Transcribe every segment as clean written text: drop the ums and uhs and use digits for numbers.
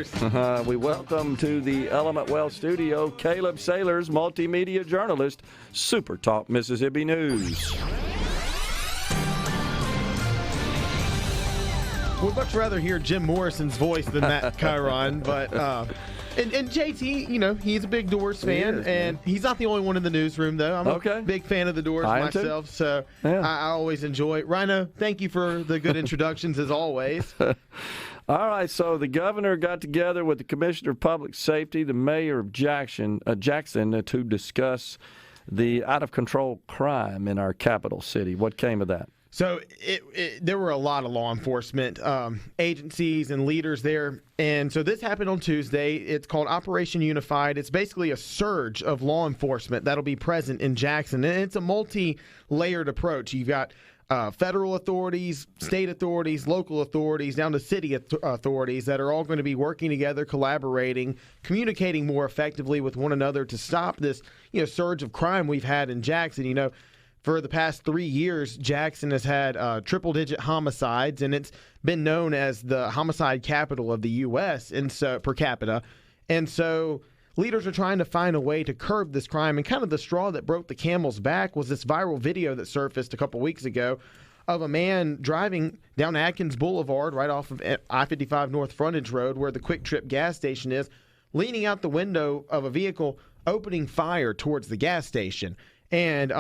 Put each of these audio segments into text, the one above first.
Sailors. We welcome to the Element Well studio Caleb Sailors, Multimedia Journalist, SuperTalk Mississippi News. Would much rather hear Jim Morrison's voice than Matt Chiron, but and JT, he's a big Doors fan, and he's not the only one in the newsroom, though. I'm a big fan of the Doors myself, so I always enjoy it. Rhino, thank you for the good introductions, as always. All right, so the governor got together with the Commissioner of Public Safety, the mayor of Jackson, to discuss the out-of-control crime in our capital city. What came of that? So there were a lot of law enforcement agencies and leaders there. And so this happened on Tuesday. It's called Operation Unified. It's basically a surge of law enforcement that'll be present in Jackson. And it's a multi-layered approach. You've got federal authorities, state authorities, local authorities, down to city authorities that are all going to be working together, collaborating, communicating more effectively with one another to stop this surge of crime we've had in Jackson. For the past 3 years, Jackson has had triple-digit homicides, and it's been known as the homicide capital of the U.S. and so per capita. And so leaders are trying to find a way to curb this crime. And kind of the straw that broke the camel's back was this viral video that surfaced a couple weeks ago of a man driving down Atkins Boulevard right off of I-55 North Frontage Road, where the Quick Trip gas station is, leaning out the window of a vehicle, opening fire towards the gas station. And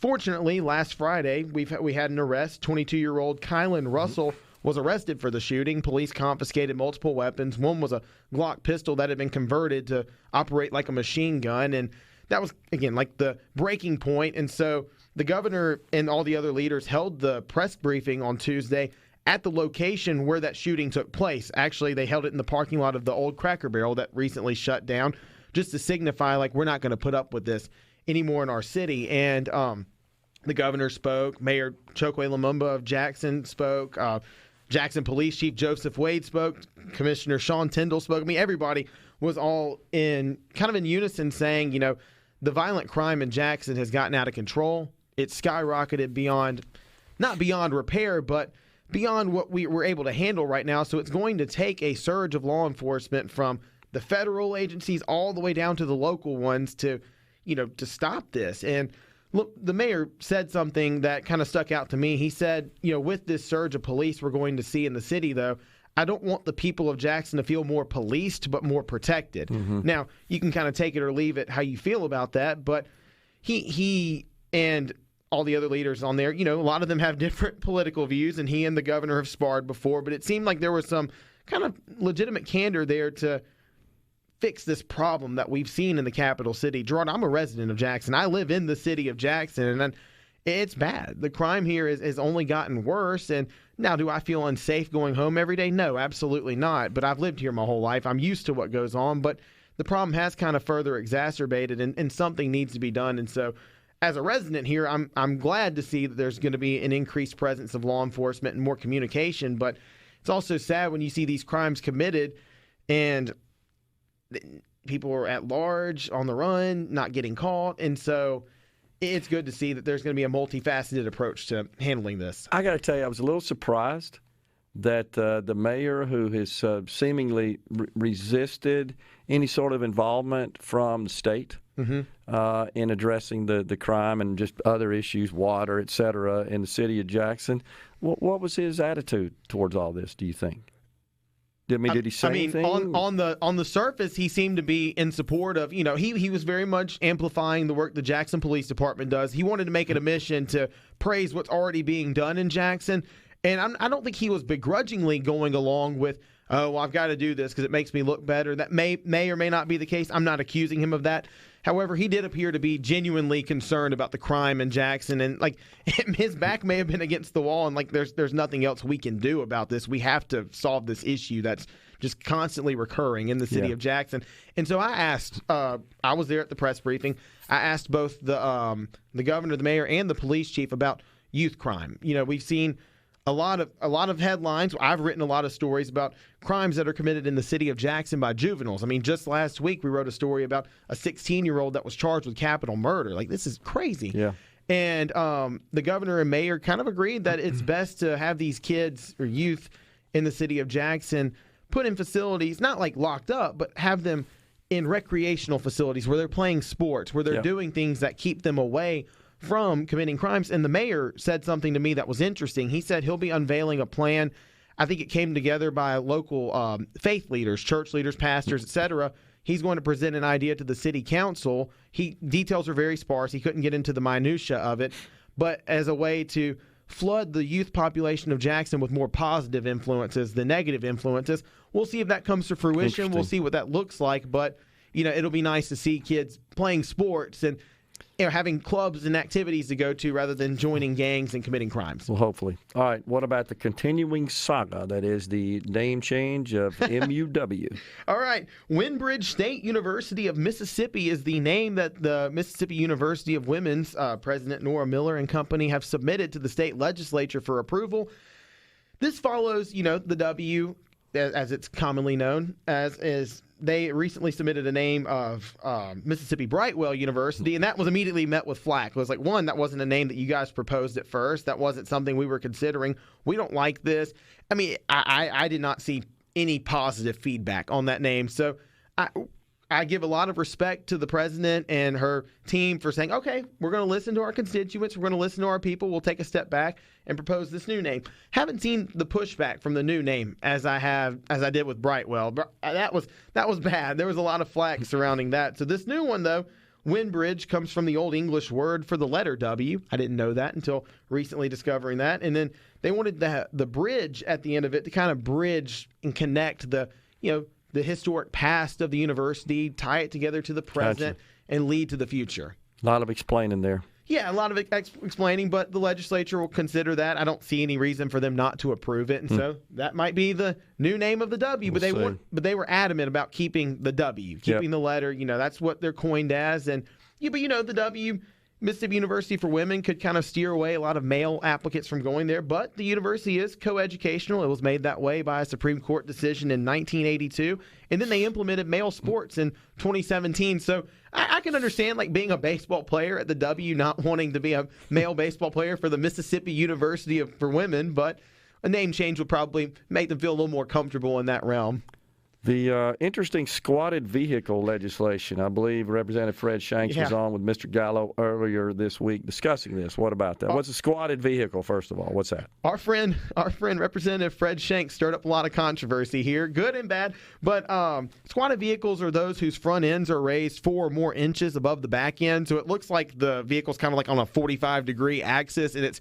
fortunately, last Friday, we had an arrest. 22-year-old Kylan Russell was arrested for the shooting. Police confiscated multiple weapons. One was a Glock pistol that had been converted to operate like a machine gun. And that was, again, like the breaking point. And so the governor and all the other leaders held the press briefing on Tuesday at the location where that shooting took place. Actually, they held it in the parking lot of the old Cracker Barrel that recently shut down, just to signify, like, we're not going to put up with this anymore in our city. And the governor spoke. Mayor Chokwe Lumumba of Jackson spoke. Jackson Police Chief Joseph Wade spoke. Commissioner Sean Tyndall spoke. I mean, everybody was all in unison saying, the violent crime in Jackson has gotten out of control. It's skyrocketed not beyond repair, but beyond what we were able to handle right now. So it's going to take a surge of law enforcement from the federal agencies all the way down to the local ones to stop this. And look, the mayor said something that kind of stuck out to me. He said, with this surge of police we're going to see in the city, though, I don't want the people of Jackson to feel more policed, but more protected. Mm-hmm. Now, you can kind of take it or leave it how you feel about that, but he and all the other leaders on there, a lot of them have different political views, and he and the governor have sparred before, but it seemed like there was some kind of legitimate candor there to fix this problem that we've seen in the capital city. Gerard, I'm a resident of Jackson. I live in the city of Jackson, and it's bad. The crime here has only gotten worse. And now, do I feel unsafe going home every day? No, absolutely not. But I've lived here my whole life. I'm used to what goes on. But the problem has kind of further exacerbated, and something needs to be done. And so, as a resident here, I'm glad to see that there's going to be an increased presence of law enforcement and more communication. But it's also sad when you see these crimes committed and people are at large, on the run, not getting caught. And so it's good to see that there's going to be a multifaceted approach to handling this. I got to tell you, I was a little surprised that the mayor, who has seemingly resisted any sort of involvement from the state in addressing the crime and just other issues, water, et cetera, in the city of Jackson, what was his attitude towards all this, do you think? Did he say anything? On the surface, he seemed to be in support of, he was very much amplifying the work the Jackson Police Department does. He wanted to make it a mission to praise what's already being done in Jackson. And I don't think he was begrudgingly going along with, I've got to do this because it makes me look better. That may or may not be the case. I'm not accusing him of that. However, he did appear to be genuinely concerned about the crime in Jackson, and his back may have been against the wall, and there's nothing else we can do about this. We have to solve this issue that's just constantly recurring in the city of Jackson. And so I asked, I was there at the press briefing. I asked both the governor, the mayor, and the police chief about youth crime. We've seen a lot of headlines. I've written a lot of stories about crimes that are committed in the city of Jackson by juveniles. I mean, just last week we wrote a story about a 16-year-old that was charged with capital murder. This is crazy. Yeah. And the governor and mayor kind of agreed that it's best to have these kids or youth in the city of Jackson put in facilities, not like locked up, but have them in recreational facilities where they're playing sports, where they're doing things that keep them away from committing crimes. And the mayor said something to me that was interesting. He said he'll be unveiling a plan. I think it came together by local faith leaders, church leaders, pastors, etc. He's going to present an idea to the city council. Details are very sparse. He couldn't get into the minutia of it, but as a way to flood the youth population of Jackson with more positive influences than negative influences. We'll see if that comes to fruition. We'll see what that looks like, but it'll be nice to see kids playing sports and having clubs and activities to go to rather than joining gangs and committing crimes. Well, hopefully. All right, what about the continuing saga that is the name change of MUW? All right, Windbridge State University of Mississippi is the name that the Mississippi University of Women's President Nora Miller and company have submitted to the state legislature for approval. This follows, the W, as it's commonly known, as they recently submitted a name of Mississippi Brightwell University, and that was immediately met with flack. It was like, one, that wasn't a name that you guys proposed at first. That wasn't something we were considering. We don't like this. I mean, I did not see any positive feedback on that name. So I give a lot of respect to the president and her team for saying, okay, we're going to listen to our constituents. We're going to listen to our people. We'll take a step back and propose this new name. Haven't seen the pushback from the new name as I did with Brightwell. That was bad. There was a lot of flack surrounding that. So this new one, though, Windbridge, comes from the Old English word for the letter W. I didn't know that until recently discovering that. And then they wanted the bridge at the end of it to kind of bridge and connect the historic past of the university, tie it together to the present, and lead to the future. A lot of explaining there. Yeah, a lot of explaining, but the legislature will consider that. I don't see any reason for them not to approve it, and so that might be the new name of the W. But they were adamant about keeping the W, keeping the letter. That's what they're coined as, and but the W. Mississippi University for Women could kind of steer away a lot of male applicants from going there, but the university is coeducational. It was made that way by a Supreme Court decision in 1982, and then they implemented male sports in 2017. So I can understand being a baseball player at the W, not wanting to be a male baseball player for the Mississippi University for Women, but a name change would probably make them feel a little more comfortable in that realm. The interesting squatted vehicle legislation, I believe Representative Fred Shanks was on with Mr. Gallo earlier this week discussing this. What about that? What's a squatted vehicle, first of all? What's that? Our friend Representative Fred Shanks stirred up a lot of controversy here, good and bad. But squatted vehicles are those whose front ends are raised 4 or more inches above the back end. So it looks like the vehicle's kind of like on a 45-degree axis, and it's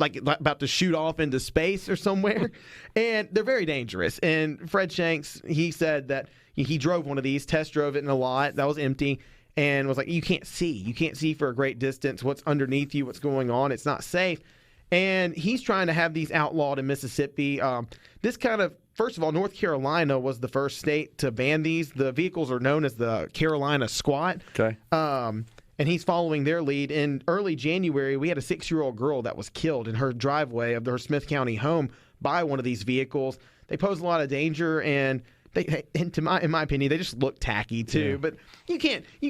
like about to shoot off into space or somewhere, and they're very dangerous. And Fred Shanks, he said that he drove one of these, test drove it in a lot that was empty, and was like, you can't see for a great distance what's underneath you, what's going on. It's not safe. And he's trying to have these outlawed in Mississippi. First of all, North Carolina was the first state to ban these. The vehicles are known as the Carolina Squat. Okay. And he's following their lead. In early January, we had a 6-year-old girl that was killed in her driveway of her Smith County home by one of these vehicles. They pose a lot of danger, and in my opinion, they just look tacky too. Yeah. But you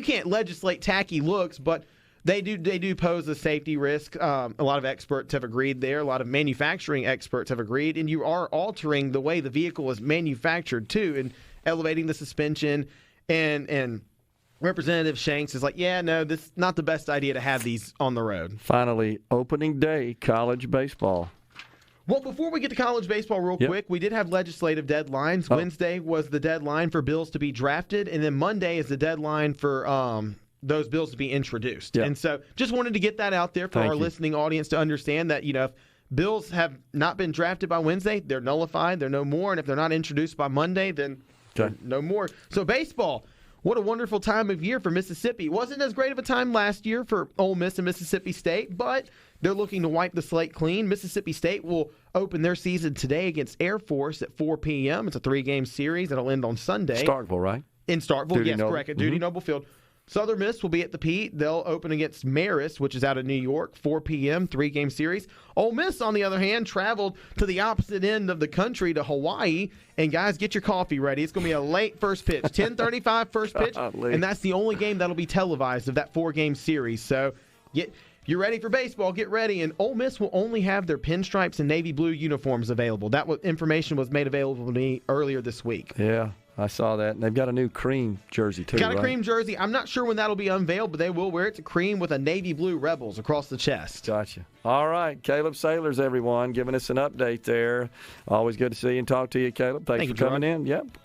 can't legislate tacky looks, but they do pose a safety risk. A lot of experts have agreed there. A lot of manufacturing experts have agreed, and you are altering the way the vehicle is manufactured too, and elevating the suspension and Representative Shanks is like, this is not the best idea to have these on the road. Finally, opening day, college baseball. Well, before we get to college baseball real quick, we did have legislative deadlines. Wednesday was the deadline for bills to be drafted, and then Monday is the deadline for those bills to be introduced. And so just wanted to get that out there for our listening audience to understand that, if bills have not been drafted by Wednesday, they're nullified, they're no more, and if they're not introduced by Monday, then they're no more. So baseball. What a wonderful time of year for Mississippi. It wasn't as great of a time last year for Ole Miss and Mississippi State, but they're looking to wipe the slate clean. Mississippi State will open their season today against Air Force at 4 p.m. It's a 3-game series that'll end on Sunday. Starkville, right? In Starkville, Duty yes, Noble. correct, at Duty Noble Field. Southern Miss will be at the Pete. They'll open against Marist, which is out of New York, 4 p.m., 3-game series. Ole Miss, on the other hand, traveled to the opposite end of the country to Hawaii. And, guys, get your coffee ready. It's going to be a late first pitch, 10:35 first pitch. And that's the only game that'll be televised of that 4-game series. So if You're ready for baseball. Get ready. And Ole Miss will only have their pinstripes and navy blue uniforms available. That information was made available to me earlier this week. Yeah, I saw that. And they've got a new cream jersey, too, Got a right? cream jersey. I'm not sure when that'll be unveiled, but they will wear it to cream with a navy blue Rebels across the chest. Gotcha. All right. Caleb Sailors, everyone, giving us an update there. Always good to see you and talk to you, Caleb. Thanks Thank for you, coming in. Yep.